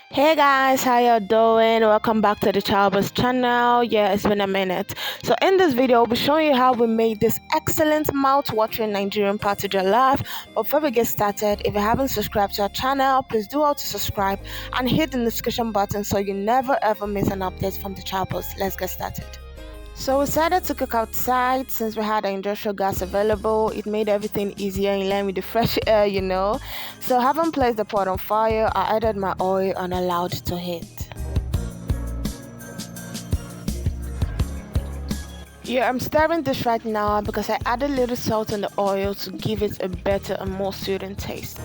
Hey guys, how you doing? Welcome back to the Chalbers channel. Yeah, it's been a minute. So in this video, I'll be showing you how we made this excellent mouth-watering Nigerian party jollof. But before we get started, if you haven't subscribed to our channel, please do all to subscribe and hit the notification button so you never ever miss an update from the Chalbers. Let's get started. So we decided to cook outside since we had an industrial gas available. It made everything easier in line with the fresh air. So having placed the pot on fire, I added my oil and allowed it to heat. Yeah, I'm stirring this right now because I added a little salt in the oil to give it a better and more soothing taste.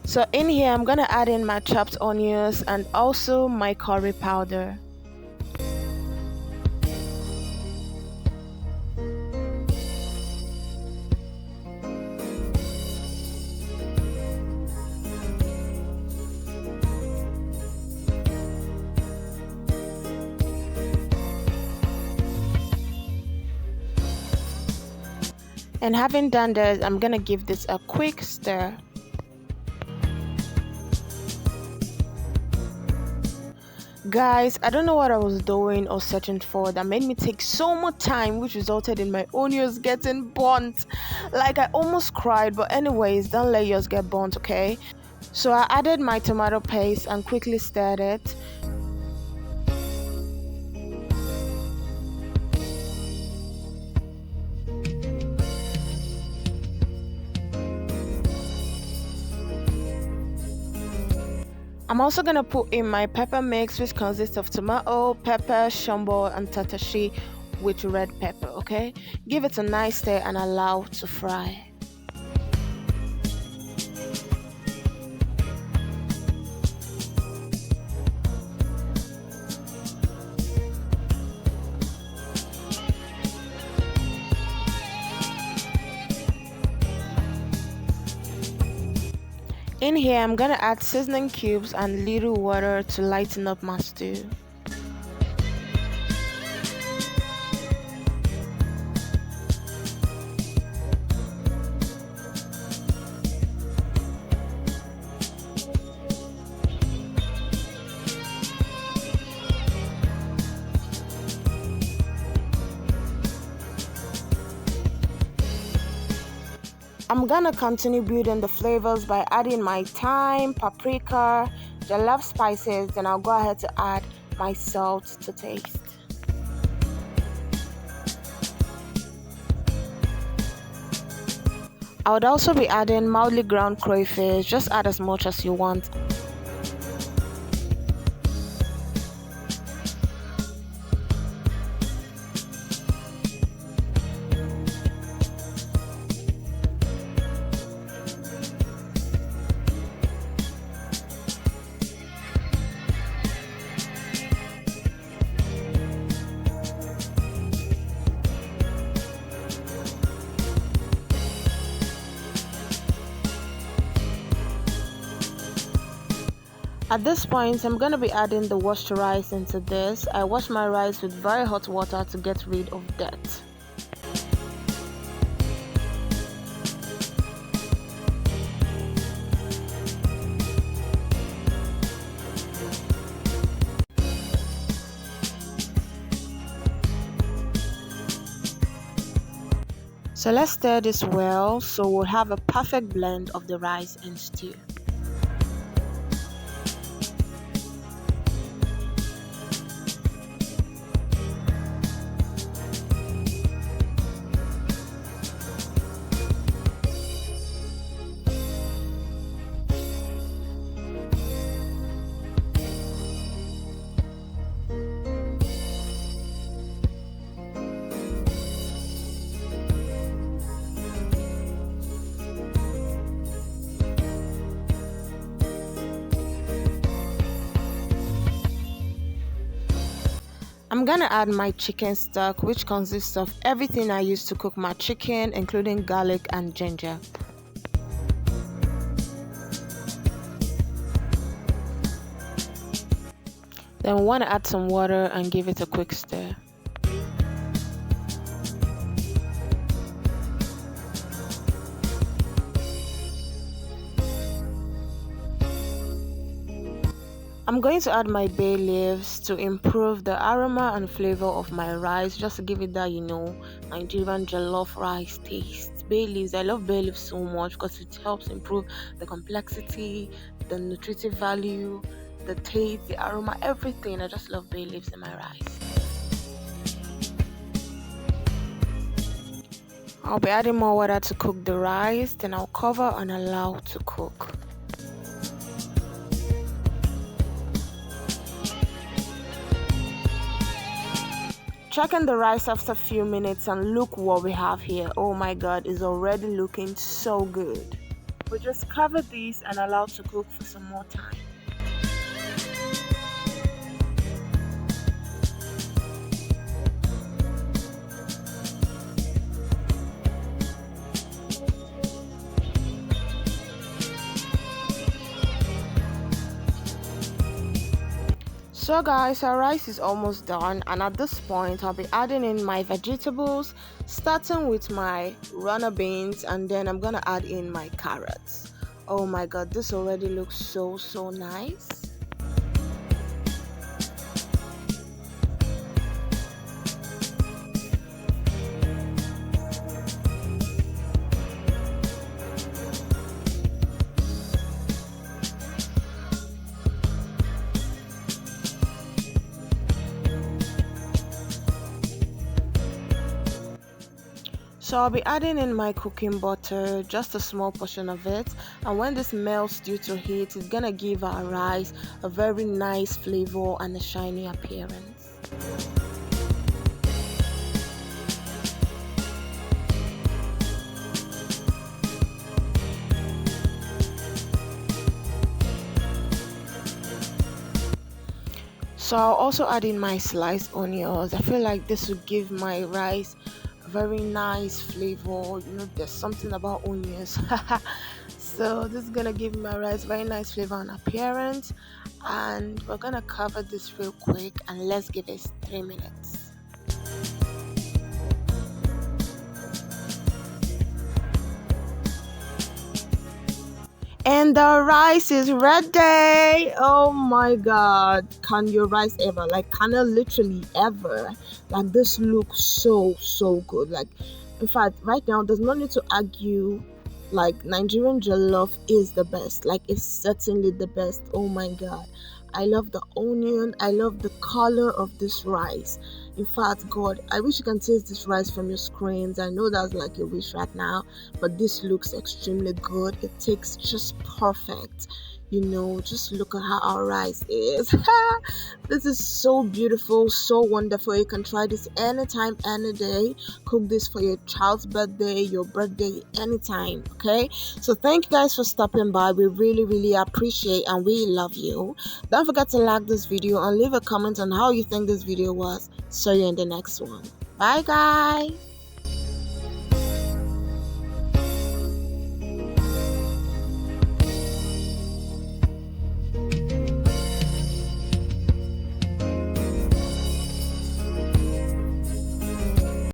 So in here, I'm gonna add in my chopped onions and also my curry powder. And having done this, I'm gonna give this a quick stir. Guys, I don't know what I was doing or searching for that made me take so much time, which resulted in my onions getting burnt. Like I almost cried, but anyways, don't let yours get burnt, okay? So I added my tomato paste and quickly stirred it. I'm also gonna put in my pepper mix, which consists of tomato, pepper, shombo, and tatashi with red pepper. Okay, give it a nice stir and allow to fry. In here, I'm gonna add seasoning cubes and little water to lighten up my stew. I'm gonna continue building the flavors by adding my thyme, paprika, jollof spices, then I'll go ahead to add my salt to taste. I would also be adding mildly ground crayfish, just add as much as you want. At this point, I'm going to be adding the washed rice into this. I wash my rice with very hot water to get rid of dirt. So let's stir this well so we'll have a perfect blend of the rice and stew. I'm gonna add my chicken stock, which consists of everything I use to cook my chicken, including garlic and ginger. Then we want to add some water and give it a quick stir. I'm going to add my bay leaves to improve the aroma and flavor of my rice, just to give it that, Nigerian jollof rice taste. Bay leaves, I love bay leaves so much because it helps improve the complexity, the nutritive value, the taste, the aroma, everything. I just love bay leaves in my rice. I'll be adding more water to cook the rice, then I'll cover and allow to cook. Checking the rice after a few minutes, and look what we have here. Oh my god, it's already looking so good. We'll just cover this and allow to cook for some more time. So guys, our rice is almost done, and at this point I'll be adding in my vegetables, starting with my runner beans, and then I'm gonna add in my carrots. Oh my god, this already looks so nice. So I'll be adding in my cooking butter, just a small portion of it, and when this melts due to heat, it's gonna give our rice a very nice flavor and a shiny appearance. So I'll also add in my sliced onions. I feel like this will give my rice a very nice flavor. There's something about onions. So this is gonna give my rice very nice flavor and appearance. And we're gonna cover this real quick and let's give it 3 minutes. And the rice is ready. Oh my god, can your rice ever, can it literally ever, this looks so good. In fact, right now there's no need to argue. Nigerian jollof is the best. It's certainly the best. Oh my god, I love the onion, I love the color of this rice. In fact, god, I wish you can taste this rice from your screens. I know that's your wish right now, but this looks extremely good. It tastes just perfect. Just look at how our rice is. This is so beautiful, so wonderful. You can try this anytime, any day. Cook this for your child's birthday, your birthday, anytime. Okay, so thank you guys for stopping by. We really appreciate and we love you. Don't forget to like this video and leave a comment on how you think this video was. See you in the next one. Bye guys.